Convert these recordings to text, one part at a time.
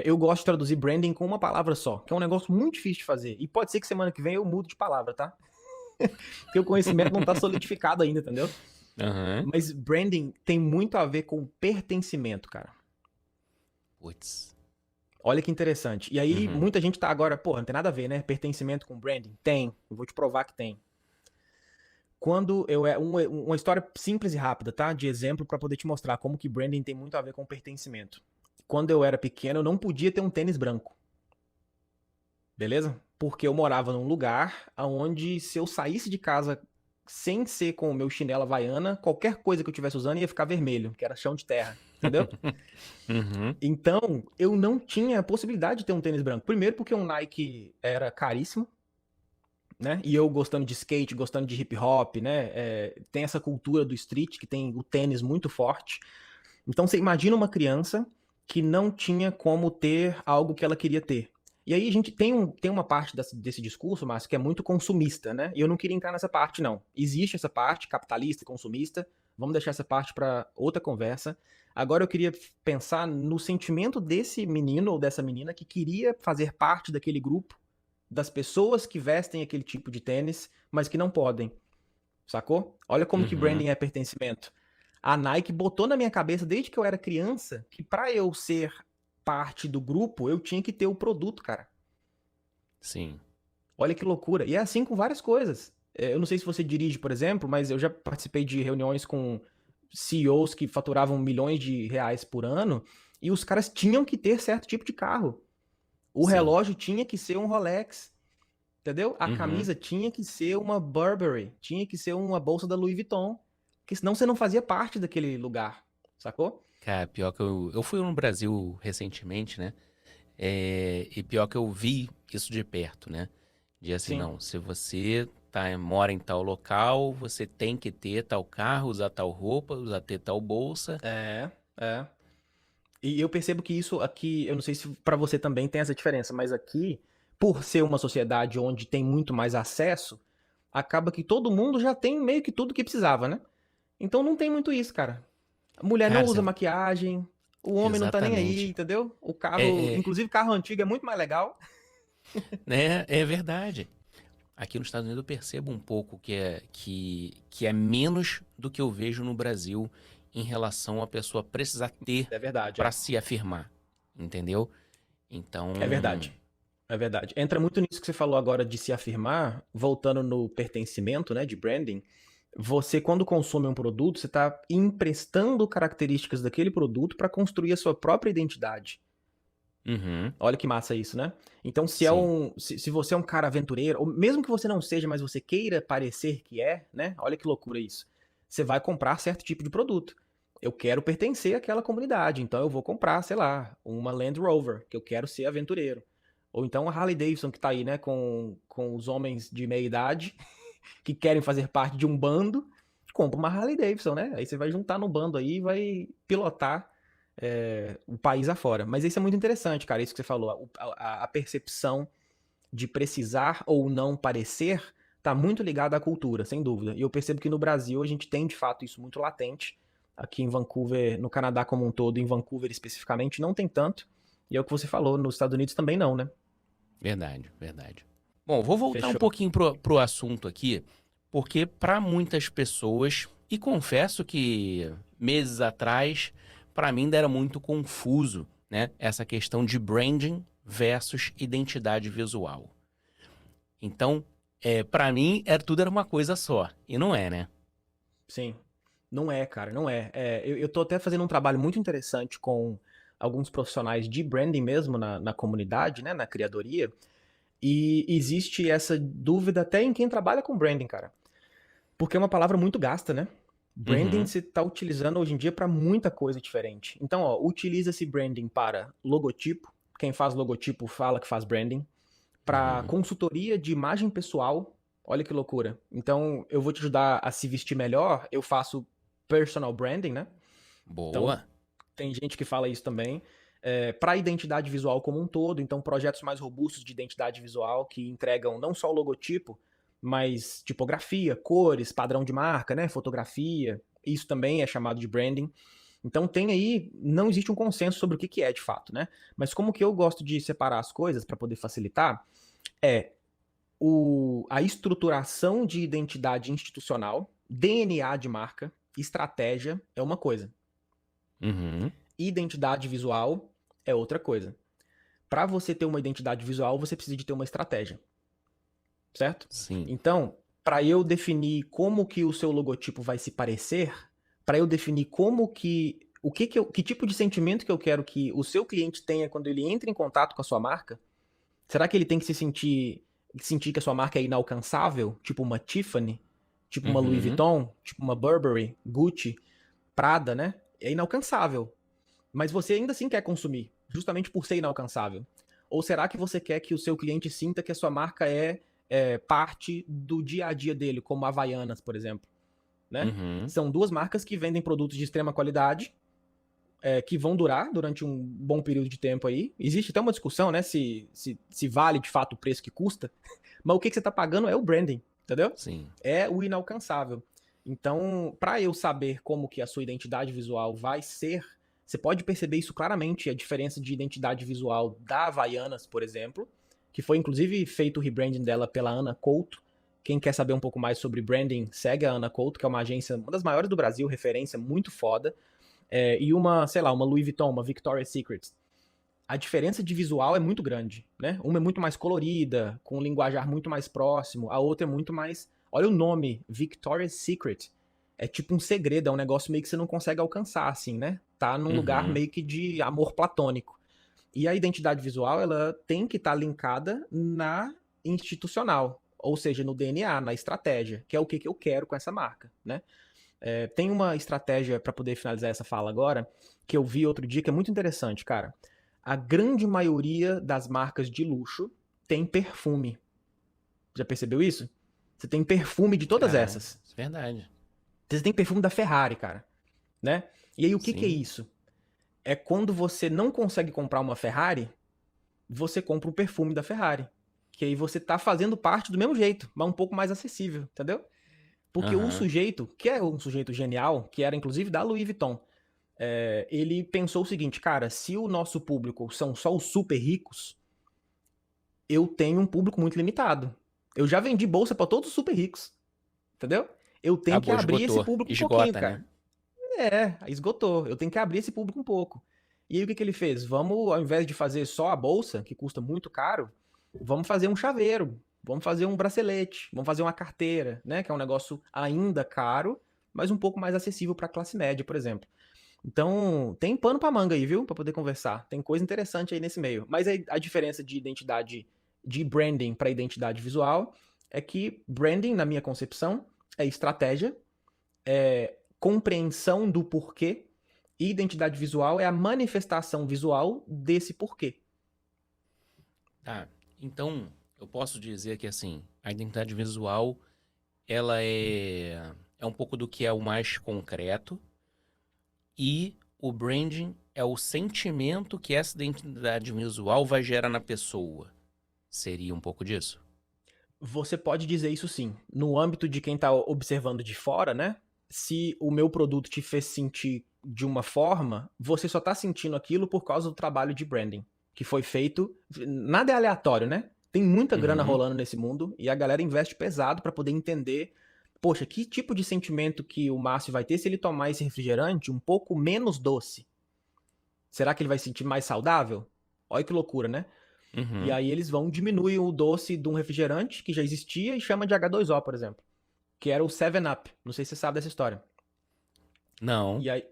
Eu gosto de traduzir branding com uma palavra só, que é um negócio muito difícil de fazer. E pode ser que semana que vem eu mudo de palavra, tá? Porque o conhecimento não tá solidificado ainda, entendeu? Aham. Mas branding tem muito a ver com pertencimento, cara. Putz. Olha que interessante. E aí, Uhum. muita gente tá agora, porra, não tem nada a ver, né? Pertencimento com branding? Tem. Eu vou te provar que tem. Uma história simples e rápida, tá? De exemplo pra poder te mostrar como que branding tem muito a ver com pertencimento. Quando eu era pequeno, eu não podia ter um tênis branco. Beleza? Porque eu morava num lugar onde se eu saísse de casa sem ser com o meu chinelo havaiana, qualquer coisa que eu estivesse usando ia ficar vermelho, que era chão de terra, entendeu? Uhum. Então, eu não tinha a possibilidade de ter um tênis branco. Primeiro porque um Nike era caríssimo, né? E eu gostando de skate, gostando de hip hop, né? Tem essa cultura do street que tem o tênis muito forte. Então você imagina uma criança que não tinha como ter algo que ela queria ter. E aí a gente tem uma parte desse discurso, Márcio, que é muito consumista, né? E eu não queria entrar nessa parte, não. Existe essa parte capitalista, consumista. Vamos deixar essa parte para outra conversa. Agora eu queria pensar no sentimento desse menino ou dessa menina que queria fazer parte daquele grupo das pessoas que vestem aquele tipo de tênis, mas que não podem. Sacou? Olha como que Uhum. branding é pertencimento. A Nike botou na minha cabeça desde que eu era criança que pra eu ser parte do grupo, eu tinha que ter o produto, cara. Sim. Olha que loucura. E é assim com várias coisas. Eu não sei se você dirige, por exemplo, mas eu já participei de reuniões com CEOs que faturavam milhões de reais por ano e os caras tinham que ter certo tipo de carro. O Sim. relógio tinha que ser um Rolex, entendeu? A Uhum. camisa tinha que ser uma Burberry, tinha que ser uma bolsa da Louis Vuitton, porque senão você não fazia parte daquele lugar, sacou? Cara, pior que eu fui no Brasil recentemente, né? E pior que eu vi isso de perto, né? De assim, Sim. não, se você mora em tal local, você tem que ter tal carro, usar tal roupa, usar ter tal bolsa. É. E eu percebo que isso aqui, eu não sei se pra você também tem essa diferença, mas aqui, por ser uma sociedade onde tem muito mais acesso, acaba que todo mundo já tem meio que tudo que precisava, né? Então não tem muito isso, cara. A mulher não Cara, usa maquiagem, o homem não tá nem aí, exatamente. entendeu? O carro, É, é, inclusive carro antigo é muito mais legal. né, é verdade. Aqui nos Estados Unidos eu percebo um pouco que é menos do que eu vejo no Brasil em relação a pessoa precisar ter É verdade, para é. se afirmar, entendeu? Então, É verdade. É verdade. Entra muito nisso que você falou agora de se afirmar, voltando no pertencimento, né, de branding. Você, quando consome um produto, você está emprestando características daquele produto para construir a sua própria identidade. uhum, Olha que massa isso, né? Então, sim, se você é um cara aventureiro, ou mesmo que você não seja, mas você queira parecer que é, né? Olha que loucura isso. Você vai comprar certo tipo de produto. Eu quero pertencer àquela comunidade, então eu vou comprar, sei lá, uma Land Rover, que eu quero ser aventureiro. Ou então a Harley Davidson, que tá aí, né, com os homens de meia idade, que querem fazer parte de um bando, compra uma Harley Davidson, né? Aí você vai juntar no bando aí e vai pilotar o país afora. Mas isso é muito interessante, cara, isso que você falou. A percepção de precisar ou não parecer tá muito ligada à cultura, sem dúvida. E eu percebo que no Brasil a gente tem de fato isso muito latente. Aqui em Vancouver, no Canadá como um todo, em Vancouver especificamente, não tem tanto. E é o que você falou, nos Estados Unidos também não, né? verdade, verdade. Bom, vou voltar um Fechou. pouquinho pro assunto aqui, porque para muitas pessoas, e confesso que meses atrás, para mim ainda era muito confuso, né? Essa questão de branding versus identidade visual. Então, para mim, tudo era uma coisa só. E não é, né? Sim. Não é, cara, não é. Eu tô até fazendo um trabalho muito interessante com alguns profissionais de branding mesmo na comunidade, né, na criadoria, e existe essa dúvida até em quem trabalha com branding, cara. Porque é uma palavra muito gasta, né? Branding Uhum, se tá utilizando hoje em dia para muita coisa diferente. Então, ó, utiliza-se branding para logotipo. Quem faz logotipo fala que faz branding. Para uhum. consultoria de imagem pessoal. Olha que loucura. Então, eu vou te ajudar a se vestir melhor. Eu faço personal branding, né? Então, Boa. tem gente que fala isso também. Para identidade visual como um todo, então projetos mais robustos de identidade visual que entregam não só o logotipo, mas tipografia, cores, padrão de marca, né, fotografia. Isso também é chamado de branding. Então tem aí, não existe um consenso sobre o que é de fato, né? Mas como que eu gosto de separar as coisas para poder facilitar, é a estruturação de identidade institucional, DNA de marca, estratégia é uma coisa. Uhum. Identidade visual é outra coisa. Para você ter uma identidade visual, você precisa de ter uma estratégia, certo? Sim. Então, para eu definir como que o seu logotipo vai se parecer, para eu definir como que que tipo de sentimento que eu quero que o seu cliente tenha quando ele entra em contato com a sua marca, será que ele tem que sentir que a sua marca é inalcançável, tipo uma Tiffany, tipo uma Louis Uhum. Vuitton, tipo uma Burberry, Gucci, Prada, né? É inalcançável. Mas você ainda assim quer consumir, justamente por ser inalcançável. Ou será que você quer que o seu cliente sinta que a sua marca é parte do dia a dia dele, como a Havaianas, por exemplo, né? Uhum. São duas marcas que vendem produtos de extrema qualidade, que vão durar durante um bom período de tempo aí. Existe até uma discussão, né, se vale de fato o preço que custa, mas o que você está pagando é o branding, entendeu? Sim. É o inalcançável. Então, para eu saber como que a sua identidade visual vai ser, você pode perceber isso claramente, a diferença de identidade visual da Havaianas, por exemplo, que foi inclusive feito o rebranding dela pela Ana Couto. Quem quer saber um pouco mais sobre branding, segue a Ana Couto, que é uma agência, uma das maiores do Brasil, referência muito foda. E uma, sei lá, uma Louis Vuitton, uma Victoria's Secret. A diferença de visual é muito grande, né? Uma é muito mais colorida, com um linguajar muito mais próximo, a outra é muito mais... Olha o nome, Victoria's Secret. É tipo um segredo, é um negócio meio que você não consegue alcançar, assim, né? Tá num lugar Uhum. meio que de amor platônico. E a identidade visual, ela tem que estar linkada na institucional, ou seja, no DNA, na estratégia, que é o que eu quero com essa marca, né? Tem uma estratégia para poder finalizar essa fala agora, que eu vi outro dia, que é muito interessante, cara. A grande maioria das marcas de luxo tem perfume. Já percebeu isso? Você tem perfume de todas Caraca, essas. isso é verdade. Você tem perfume da Ferrari, cara, né? E aí o que é Sim. isso? É quando você não consegue comprar uma Ferrari, você compra um perfume da Ferrari. Que aí você tá fazendo parte do mesmo jeito, mas um pouco mais acessível, entendeu? Porque o Aham. sujeito, que é um sujeito genial, que era inclusive da Louis Vuitton, ele pensou o seguinte, cara, se o nosso público são só os super ricos, eu tenho um público muito limitado. Eu já vendi bolsa para todos os super ricos, entendeu? Eu tenho que Acabou, abrir esse esgotou. público um pouquinho, Esgota, né? cara. Esgotou. Eu tenho que abrir esse público um pouco. E aí o que ele fez? Vamos, ao invés de fazer só a bolsa, que custa muito caro, vamos fazer um chaveiro, vamos fazer um bracelete, vamos fazer uma carteira, né? Que é um negócio ainda caro, mas um pouco mais acessível para a classe média, por exemplo. Então, tem pano pra manga aí, viu? Pra poder conversar. Tem coisa interessante aí nesse meio. Mas aí a diferença de identidade, de branding para identidade visual, é que branding, na minha concepção, é estratégia, é compreensão do porquê, e identidade visual é a manifestação visual desse porquê. Tá. Então, eu posso dizer que, assim, a identidade visual, ela é um pouco do que é o mais concreto e o branding é o sentimento que essa identidade visual vai gerar na pessoa. Seria um pouco disso? Você pode dizer isso sim. No âmbito de quem tá observando de fora, né? Se o meu produto te fez sentir de uma forma, você só tá sentindo aquilo por causa do trabalho de branding que foi feito. Nada é aleatório, né? Tem muita grana Uhum. rolando nesse mundo e a galera investe pesado pra poder entender, poxa, que tipo de sentimento que o Márcio vai ter se ele tomar esse refrigerante um pouco menos doce? Será que ele vai se sentir mais saudável? Olha que loucura, né? E Uhum. aí eles vão diminuir o doce de um refrigerante que já existia e chama de H2O, por exemplo, que era o 7-Up. Não sei se você sabe dessa história. Não. E aí,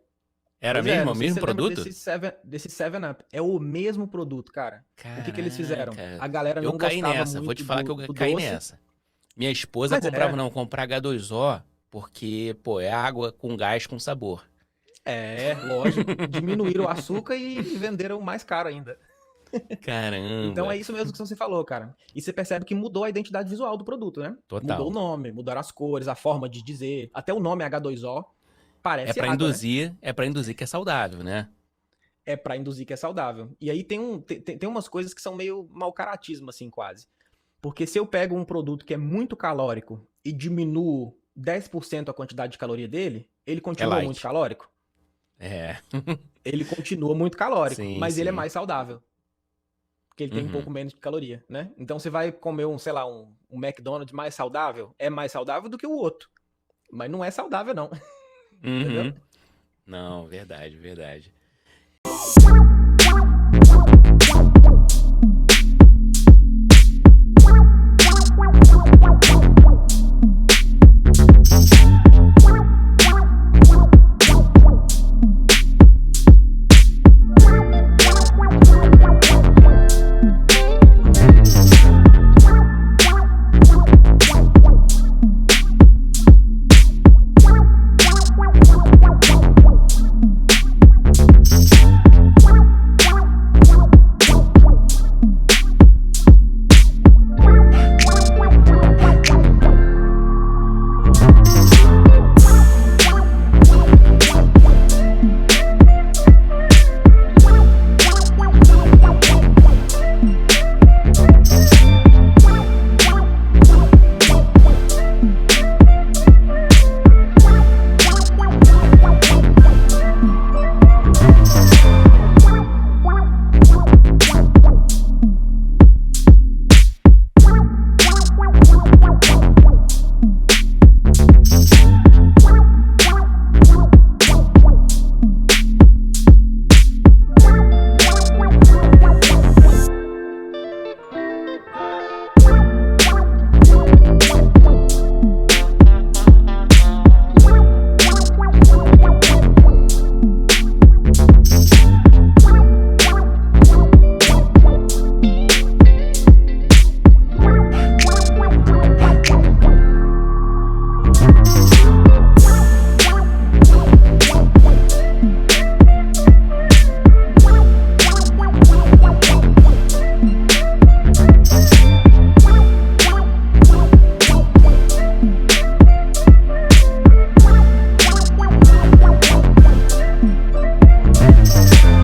Era pois é, mesmo? O não sei se mesmo você lembra produto? desse 7-Up. É o mesmo produto, cara. O que eles fizeram? Caraca. A galera Eu não caí gostava nessa. Vou te muito falar que eu do caí doce, nessa. Minha esposa mas comprava, não, comprar H2O, porque, pô, é água com gás com sabor. lógico, diminuíram o açúcar e venderam mais caro ainda. Então Caramba. é isso mesmo que você falou, cara. E você percebe que mudou a identidade visual do produto, né? Mudou o Total. nome, mudaram as cores, a forma de dizer. Até o nome H2O parece água, né? É para induzir que é saudável, né? É pra induzir que é saudável. E aí tem umas coisas que são meio mau caratismo, assim, quase. Porque se eu pego um produto que é muito calórico e diminuo 10% a quantidade de caloria dele, ele É continua muito light. calórico? É. Ele continua muito calórico, Sim, mas ele é sim. mais saudável. Porque ele tem um Uhum. pouco menos de caloria, né? Então você vai comer sei lá, um McDonald's mais saudável, é mais saudável do que o outro. Mas não é saudável, não. Entendeu? Uhum. Não, verdade, verdade.